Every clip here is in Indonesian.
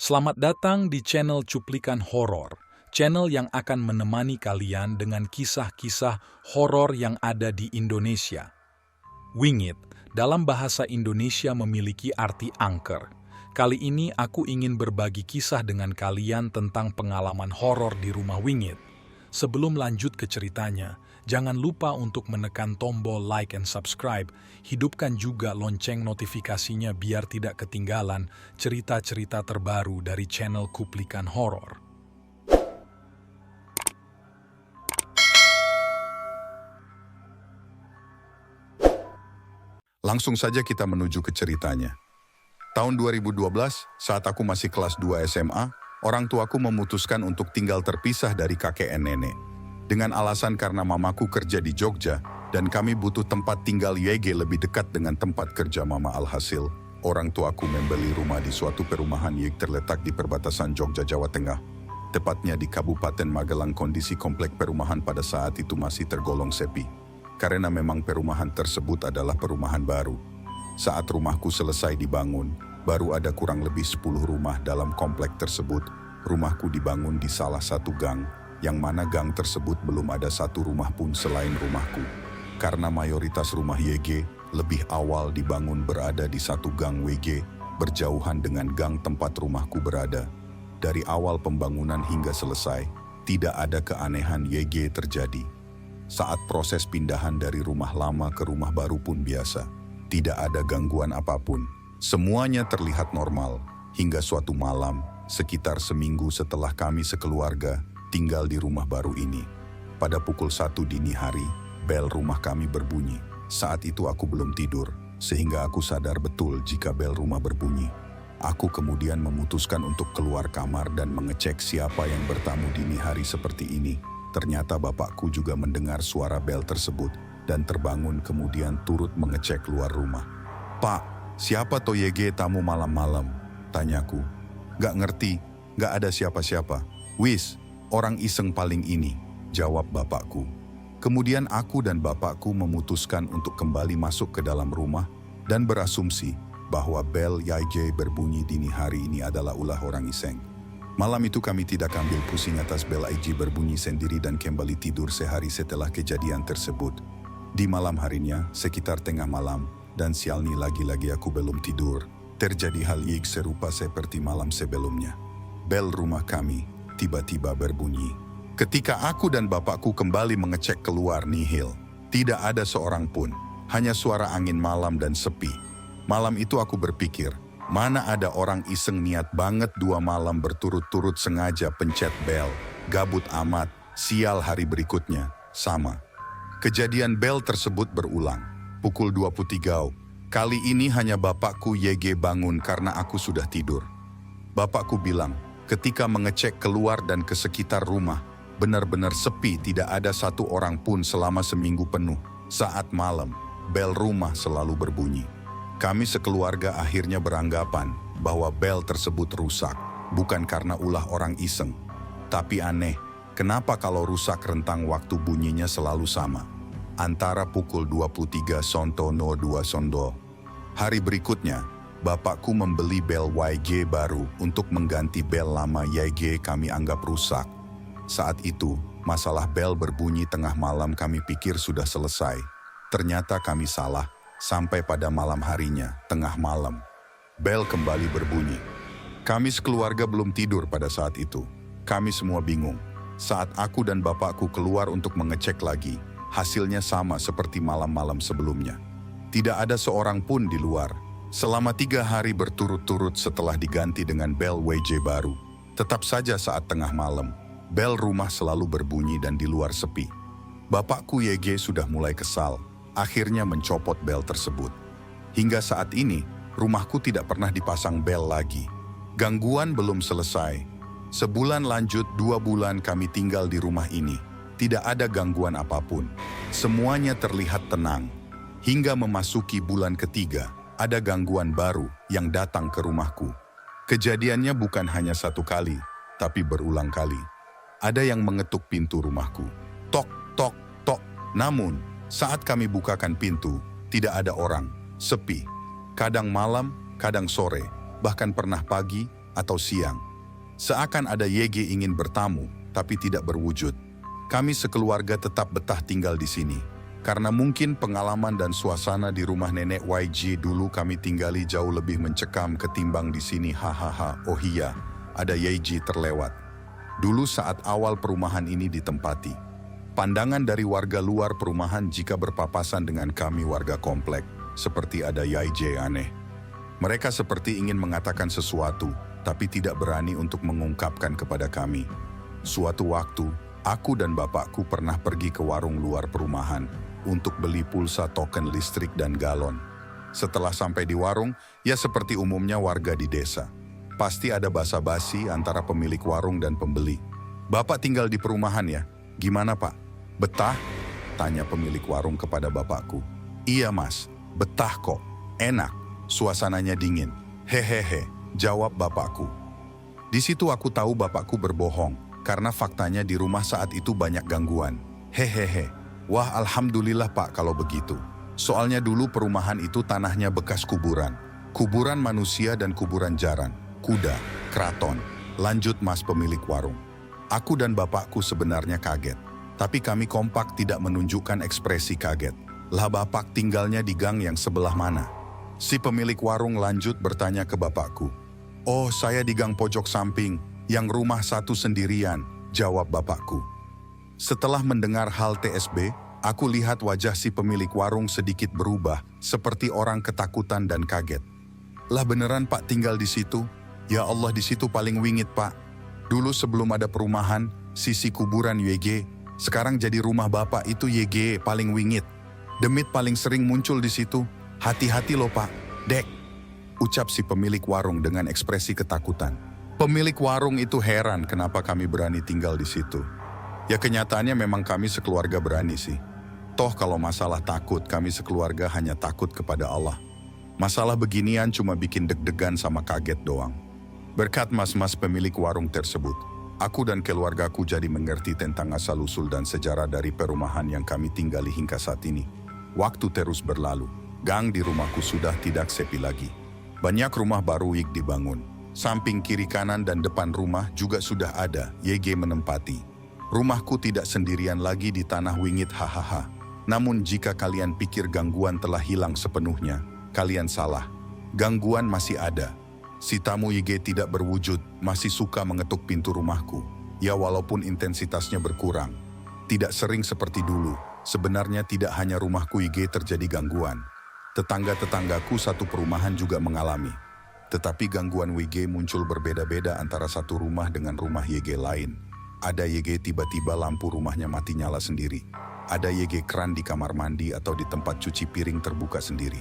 Selamat datang di channel Cuplikan Horor, channel yang akan menemani kalian dengan kisah-kisah horor yang ada di Indonesia. Wingit, dalam bahasa Indonesia memiliki arti angker. Kali ini aku ingin berbagi kisah dengan kalian tentang pengalaman horor di rumah Wingit. Sebelum lanjut ke ceritanya, jangan lupa untuk menekan tombol like and subscribe. Hidupkan juga lonceng notifikasinya biar tidak ketinggalan cerita-cerita terbaru dari channel Cuplikan Horor. Langsung saja kita menuju ke ceritanya. Tahun 2012, saat aku masih kelas 2 SMA, orang tuaku memutuskan untuk tinggal terpisah dari kakek dan nenek. Dengan alasan karena mamaku kerja di Jogja, dan kami butuh tempat tinggal YG lebih dekat dengan tempat kerja mama. Alhasil, orang tuaku membeli rumah di suatu perumahan yang terletak di perbatasan Jogja, Jawa Tengah. Tepatnya di Kabupaten Magelang. Kondisi komplek perumahan pada saat itu masih tergolong sepi. Karena memang perumahan tersebut adalah perumahan baru. Saat rumahku selesai dibangun, baru ada kurang lebih 10 rumah dalam komplek tersebut. Rumahku dibangun di salah satu gang, yang mana gang tersebut belum ada satu rumah pun selain rumahku. Karena mayoritas rumah YG lebih awal dibangun berada di satu gang WG, berjauhan dengan gang tempat rumahku berada. Dari awal pembangunan hingga selesai, tidak ada keanehan YG terjadi. Saat proses pindahan dari rumah lama ke rumah baru pun biasa. Tidak ada gangguan apapun. Semuanya terlihat normal. Hingga suatu malam, sekitar seminggu setelah kami sekeluarga tinggal di rumah baru ini. Pada pukul 1 dini hari, bel rumah kami berbunyi. Saat itu aku belum tidur, sehingga aku sadar betul jika bel rumah berbunyi. Aku kemudian memutuskan untuk keluar kamar dan mengecek siapa yang bertamu dini hari seperti ini. Ternyata bapakku juga mendengar suara bel tersebut dan terbangun kemudian turut mengecek luar rumah. "Pak, siapa toh YG tamu malam-malam?" tanyaku. "Gak ngerti, gak ada siapa-siapa. Wis, orang iseng paling ini," jawab bapakku. Kemudian aku dan bapakku memutuskan untuk kembali masuk ke dalam rumah dan berasumsi bahwa bel YG berbunyi dini hari ini adalah ulah orang iseng. Malam itu kami tidak ambil pusing atas bel YG berbunyi sendiri dan kembali tidur sehari setelah kejadian tersebut. Di malam harinya, sekitar tengah malam, dan sialnya lagi-lagi aku belum tidur, terjadi hal yang serupa seperti malam sebelumnya. Bel rumah kami tiba-tiba berbunyi. Ketika aku dan bapakku kembali mengecek keluar nihil, tidak ada seorang pun, hanya suara angin malam dan sepi. Malam itu aku berpikir, mana ada orang iseng niat banget 2 malam berturut-turut sengaja pencet bel, gabut amat, sial hari berikutnya, sama. Kejadian bel tersebut berulang, pukul 23. Kali ini hanya bapakku YG bangun karena aku sudah tidur. Bapakku bilang, ketika mengecek keluar dan ke sekitar rumah, benar-benar sepi, tidak ada satu orang pun selama seminggu penuh. Saat malam, bel rumah selalu berbunyi. Kami sekeluarga akhirnya beranggapan bahwa bel tersebut rusak, bukan karena ulah orang iseng. Tapi aneh, kenapa kalau rusak rentang waktu bunyinya selalu sama? Antara pukul 23.02. Hari berikutnya, bapakku membeli bel YG baru untuk mengganti bel lama YG kami anggap rusak. Saat itu, masalah bel berbunyi tengah malam kami pikir sudah selesai. Ternyata kami salah, sampai pada malam harinya, tengah malam, bel kembali berbunyi. Kami sekeluarga belum tidur pada saat itu. Kami semua bingung. Saat aku dan bapakku keluar untuk mengecek lagi, hasilnya sama seperti malam-malam sebelumnya. Tidak ada seorang pun di luar. Selama 3 hari berturut-turut setelah diganti dengan bel YG baru, tetap saja saat tengah malam, bel rumah selalu berbunyi dan di luar sepi. Bapakku YG sudah mulai kesal, akhirnya mencopot bel tersebut. Hingga saat ini, rumahku tidak pernah dipasang bel lagi. Gangguan belum selesai. Sebulan lanjut 2 bulan kami tinggal di rumah ini. Tidak ada gangguan apapun. Semuanya terlihat tenang. Hingga memasuki bulan ketiga, ada gangguan baru yang datang ke rumahku. Kejadiannya bukan hanya 1 kali, tapi berulang kali. Ada yang mengetuk pintu rumahku. Tok, tok, tok. Namun, saat kami bukakan pintu, tidak ada orang, sepi. Kadang malam, kadang sore, bahkan pernah pagi, atau siang. Seakan ada YG ingin bertamu, tapi tidak berwujud. Kami sekeluarga tetap betah tinggal di sini. Karena mungkin pengalaman dan suasana di rumah nenek YG dulu kami tinggali jauh lebih mencekam ketimbang di sini. Hahaha, oh iya, ada YG terlewat. Dulu saat awal perumahan ini ditempati, pandangan dari warga luar perumahan jika berpapasan dengan kami warga komplek, seperti ada YG aneh. Mereka seperti ingin mengatakan sesuatu, tapi tidak berani untuk mengungkapkan kepada kami. Suatu waktu, aku dan bapakku pernah pergi ke warung luar perumahan untuk beli pulsa token listrik dan galon. Setelah sampai di warung, ya seperti umumnya warga di desa. Pasti ada basa-basi antara pemilik warung dan pembeli. "Bapak tinggal di perumahan ya? Gimana Pak? Betah?" tanya pemilik warung kepada bapakku. "Iya Mas, betah kok. Enak, suasananya dingin. Hehehe," jawab bapakku. Di situ aku tahu bapakku berbohong, karena faktanya di rumah saat itu banyak gangguan. Hehehe. Wah, alhamdulillah Pak kalau begitu. Soalnya dulu perumahan itu tanahnya bekas kuburan. Kuburan manusia dan kuburan jaran, kuda, keraton. Lanjut Mas pemilik warung. Aku dan bapakku sebenarnya kaget. Tapi kami kompak tidak menunjukkan ekspresi kaget. Lah bapak tinggalnya di gang yang sebelah mana? Si pemilik warung lanjut bertanya ke bapakku. "Oh, saya di gang pojok samping, yang rumah satu sendirian," jawab bapakku. Setelah mendengar hal TSB, aku lihat wajah si pemilik warung sedikit berubah, seperti orang ketakutan dan kaget. "Lah beneran Pak tinggal di situ? Ya Allah, di situ paling wingit Pak. Dulu sebelum ada perumahan, sisi kuburan YG, sekarang jadi rumah Bapak itu YG paling wingit. Demit paling sering muncul di situ. Hati-hati loh Pak, Dek," ucap si pemilik warung dengan ekspresi ketakutan. Pemilik warung itu heran kenapa kami berani tinggal di situ. Ya kenyataannya memang kami sekeluarga berani sih. Toh kalau masalah takut, kami sekeluarga hanya takut kepada Allah. Masalah beginian cuma bikin deg-degan sama kaget doang. Berkat mas-mas pemilik warung tersebut, aku dan keluargaku jadi mengerti tentang asal-usul dan sejarah dari perumahan yang kami tinggali hingga saat ini. Waktu terus berlalu, gang di rumahku sudah tidak sepi lagi. Banyak rumah baru YG dibangun. Samping kiri kanan dan depan rumah juga sudah ada YG menempati. Rumahku tidak sendirian lagi di tanah wingit, hahaha. Namun jika kalian pikir gangguan telah hilang sepenuhnya, kalian salah. Gangguan masih ada. Si tamu YG tidak berwujud, masih suka mengetuk pintu rumahku. Ya walaupun intensitasnya berkurang. Tidak sering seperti dulu. Sebenarnya tidak hanya rumahku YG terjadi gangguan. Tetangga-tetanggaku satu perumahan juga mengalami. Tetapi gangguan YG muncul berbeda-beda antara satu rumah dengan rumah YG lain. Ada YG tiba-tiba lampu rumahnya mati nyala sendiri. Ada YG keran di kamar mandi atau di tempat cuci piring terbuka sendiri.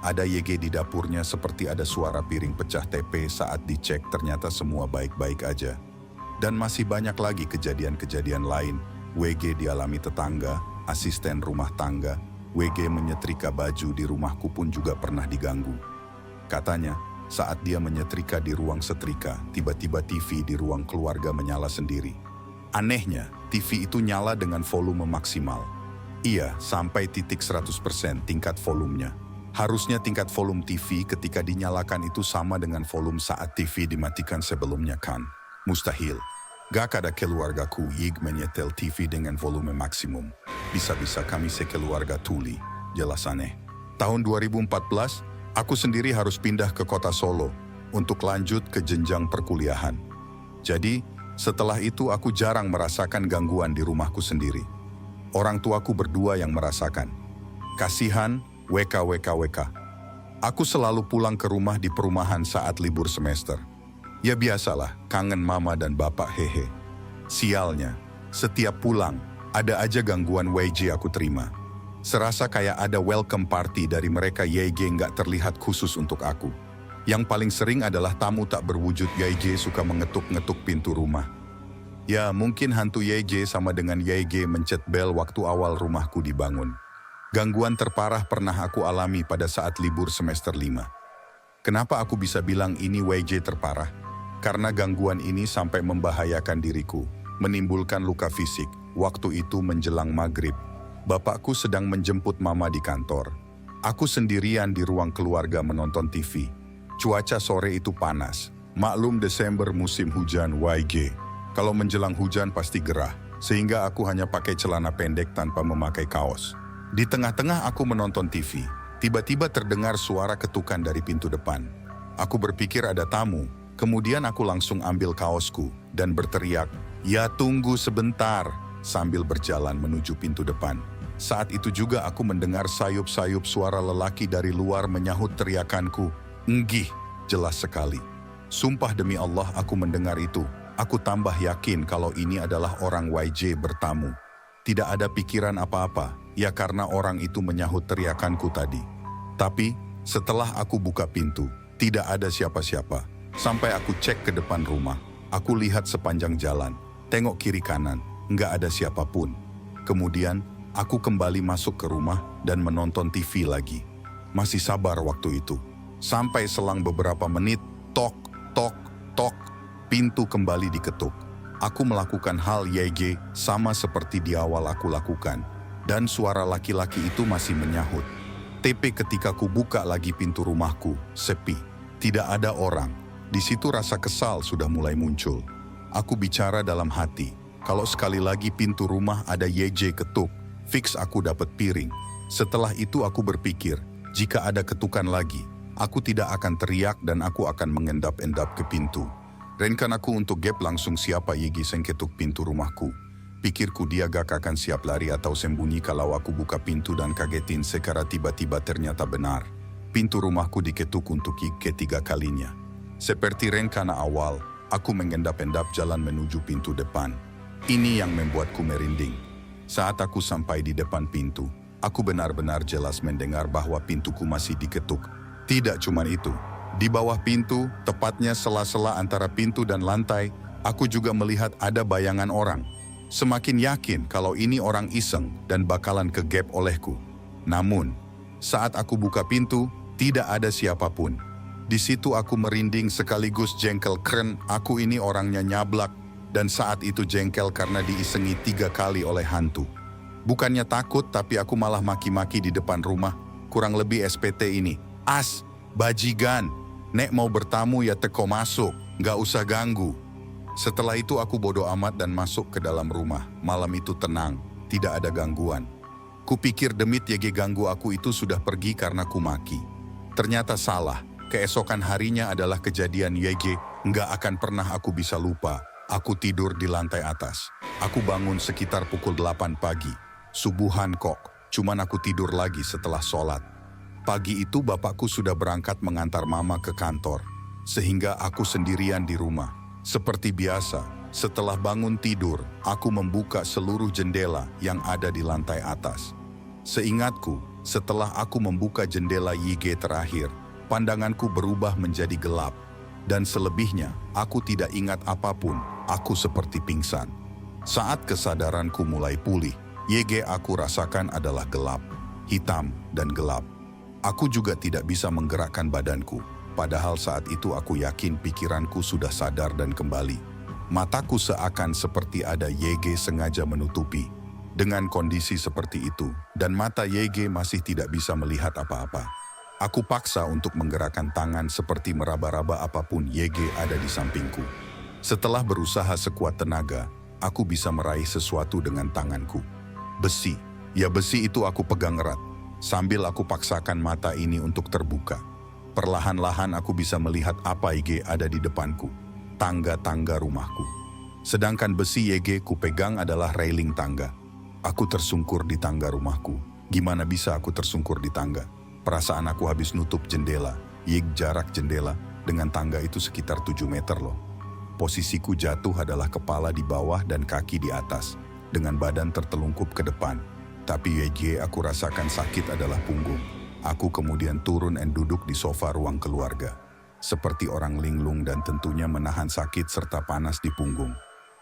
Ada YG di dapurnya seperti ada suara piring pecah TP saat dicek ternyata semua baik-baik aja. Dan masih banyak lagi kejadian-kejadian lain. WG dialami tetangga, asisten rumah tangga, WG menyetrika baju di rumahku pun juga pernah diganggu. Katanya, saat dia menyetrika di ruang setrika, tiba-tiba TV di ruang keluarga menyala sendiri. Anehnya, TV itu nyala dengan volume maksimal. Iya, sampai titik 100% tingkat volumenya. Harusnya tingkat volume TV ketika dinyalakan itu sama dengan volume saat TV dimatikan sebelumnya kan? Mustahil. Gak ada keluargaku YG menyetel TV dengan volume maksimum. Bisa-bisa kami sekeluarga tuli. Jelas aneh. Tahun 2014, aku sendiri harus pindah ke kota Solo untuk lanjut ke jenjang perkuliahan. Jadi, setelah itu aku jarang merasakan gangguan di rumahku sendiri. Orang tuaku berdua yang merasakan. Kasihan, WKWKWK. Aku selalu pulang ke rumah di perumahan saat libur semester. Ya biasalah, kangen mama dan bapak, hehe. Sialnya, setiap pulang, ada aja gangguan YG aku terima. Serasa kayak ada welcome party dari mereka YG nggak terlihat khusus untuk aku. Yang paling sering adalah tamu tak berwujud YG suka mengetuk-ngetuk pintu rumah. Ya mungkin hantu YG sama dengan YG mencet bel waktu awal rumahku dibangun. Gangguan terparah pernah aku alami pada saat libur semester 5. Kenapa aku bisa bilang ini YG terparah? Karena gangguan ini sampai membahayakan diriku, menimbulkan luka fisik. Waktu itu menjelang maghrib, bapakku sedang menjemput mama di kantor. Aku sendirian di ruang keluarga menonton TV. Cuaca sore itu panas. Maklum Desember musim hujan YG. Kalau menjelang hujan pasti gerah, sehingga aku hanya pakai celana pendek tanpa memakai kaos. Di tengah-tengah aku menonton TV, tiba-tiba terdengar suara ketukan dari pintu depan. Aku berpikir ada tamu, kemudian aku langsung ambil kaosku dan berteriak, "Ya tunggu sebentar," sambil berjalan menuju pintu depan. Saat itu juga aku mendengar sayup-sayup suara lelaki dari luar menyahut teriakanku. "Enggih," jelas sekali. Sumpah demi Allah aku mendengar itu. Aku tambah yakin kalau ini adalah orang YJ bertamu. Tidak ada pikiran apa-apa, ya karena orang itu menyahut teriakanku tadi. Tapi setelah aku buka pintu, tidak ada siapa-siapa. Sampai aku cek ke depan rumah. Aku lihat sepanjang jalan, tengok kiri kanan, nggak ada siapapun. Kemudian aku kembali masuk ke rumah dan menonton TV lagi. Masih sabar waktu itu. Sampai selang beberapa menit, tok, tok, tok, pintu kembali diketuk. Aku melakukan hal YG sama seperti di awal aku lakukan. Dan suara laki-laki itu masih menyahut. TP ketika ku buka lagi pintu rumahku, sepi. Tidak ada orang. Di situ rasa kesal sudah mulai muncul. Aku bicara dalam hati, kalau sekali lagi pintu rumah ada YJ ketuk, fix aku dapat piring. Setelah itu aku berpikir, jika ada ketukan lagi, aku tidak akan teriak dan aku akan mengendap-endap ke pintu. Rencanaku untuk gap langsung siapa YG yang ketuk pintu rumahku. Pikirku dia gak akan siap lari atau sembunyi kalau aku buka pintu dan kagetin secara tiba-tiba ternyata benar. Pintu rumahku diketuk untuk ketiga kalinya. Seperti rencana awal, aku mengendap-endap jalan menuju pintu depan. Ini yang membuatku merinding. Saat aku sampai di depan pintu, aku benar-benar jelas mendengar bahwa pintuku masih diketuk. Tidak cuma itu. Di bawah pintu, tepatnya sela-sela antara pintu dan lantai, aku juga melihat ada bayangan orang. Semakin yakin kalau ini orang iseng dan bakalan ke-gap olehku. Namun, saat aku buka pintu, tidak ada siapapun. Di situ aku merinding sekaligus jengkel keren, aku ini orangnya nyablak, dan saat itu jengkel karena diisengi 3 kali oleh hantu. Bukannya takut, tapi aku malah maki-maki di depan rumah, kurang lebih SPT ini. "As, bajigan, nek mau bertamu ya teko masuk, gak usah ganggu." Setelah itu aku bodo amat dan masuk ke dalam rumah. Malam itu tenang, tidak ada gangguan. Kupikir demit YG ganggu aku itu sudah pergi karena kumaki. Ternyata salah, keesokan harinya adalah kejadian YG, nggak akan pernah aku bisa lupa. Aku tidur di lantai atas. Aku bangun sekitar pukul 8 pagi. Subuhan kok, cuman aku tidur lagi setelah sholat. Pagi itu bapakku sudah berangkat mengantar mama ke kantor, sehingga aku sendirian di rumah. Seperti biasa, setelah bangun tidur, aku membuka seluruh jendela yang ada di lantai atas. Seingatku, setelah aku membuka jendela YG terakhir, pandanganku berubah menjadi gelap. Dan selebihnya, aku tidak ingat apapun, aku seperti pingsan. Saat kesadaranku mulai pulih, YG aku rasakan adalah gelap, hitam dan gelap. Aku juga tidak bisa menggerakkan badanku. Padahal saat itu aku yakin pikiranku sudah sadar dan kembali. Mataku seakan seperti ada YG sengaja menutupi. Dengan kondisi seperti itu, dan mata YG masih tidak bisa melihat apa-apa. Aku paksa untuk menggerakkan tangan seperti meraba-raba apapun YG ada di sampingku. Setelah berusaha sekuat tenaga, aku bisa meraih sesuatu dengan tanganku. Besi. Ya besi itu aku pegang erat. Sambil aku paksakan mata ini untuk terbuka. Perlahan-lahan aku bisa melihat apa YG ada di depanku, tangga-tangga rumahku. Sedangkan besi YG ku pegang adalah railing tangga. Aku tersungkur di tangga rumahku. Gimana bisa aku tersungkur di tangga? Perasaan aku habis nutup jendela. Jarak jendela dengan tangga itu sekitar 7 meter loh. Posisiku jatuh adalah kepala di bawah dan kaki di atas, dengan badan tertelungkup ke depan. Tapi YG aku rasakan sakit adalah punggung. Aku kemudian turun dan duduk di sofa ruang keluarga. Seperti orang linglung dan tentunya menahan sakit serta panas di punggung.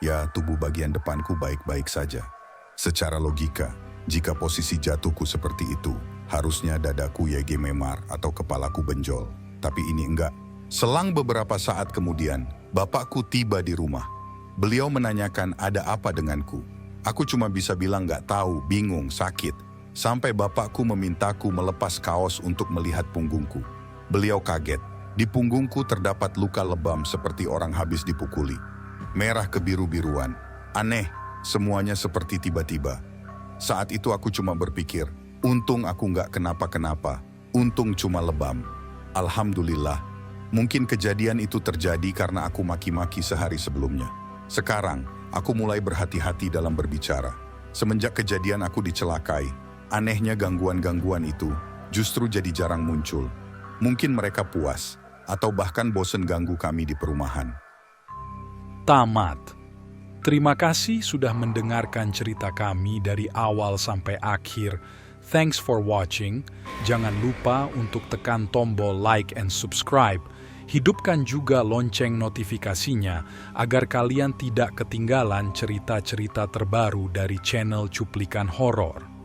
Ya, tubuh bagian depanku baik-baik saja. Secara logika, jika posisi jatuhku seperti itu, harusnya dadaku YG memar atau kepalaku benjol. Tapi ini enggak. Selang beberapa saat kemudian, bapakku tiba di rumah. Beliau menanyakan ada apa denganku. Aku cuma bisa bilang nggak tahu, bingung, sakit. Sampai bapakku memintaku melepas kaos untuk melihat punggungku. Beliau kaget. Di punggungku terdapat luka lebam seperti orang habis dipukuli. Merah kebiru-biruan. Aneh, semuanya seperti tiba-tiba. Saat itu aku cuma berpikir, untung aku nggak kenapa-kenapa. Untung cuma lebam. Alhamdulillah. Mungkin kejadian itu terjadi karena aku maki-maki sehari sebelumnya. Sekarang, aku mulai berhati-hati dalam berbicara. Semenjak kejadian aku dicelakai, anehnya gangguan-gangguan itu justru jadi jarang muncul. Mungkin mereka puas, atau bahkan bosen ganggu kami di perumahan. Tamat. Terima kasih sudah mendengarkan cerita kami dari awal sampai akhir. Thanks for watching. Jangan lupa untuk tekan tombol like and subscribe. Hidupkan juga lonceng notifikasinya agar kalian tidak ketinggalan cerita-cerita terbaru dari channel Cuplikan Horor.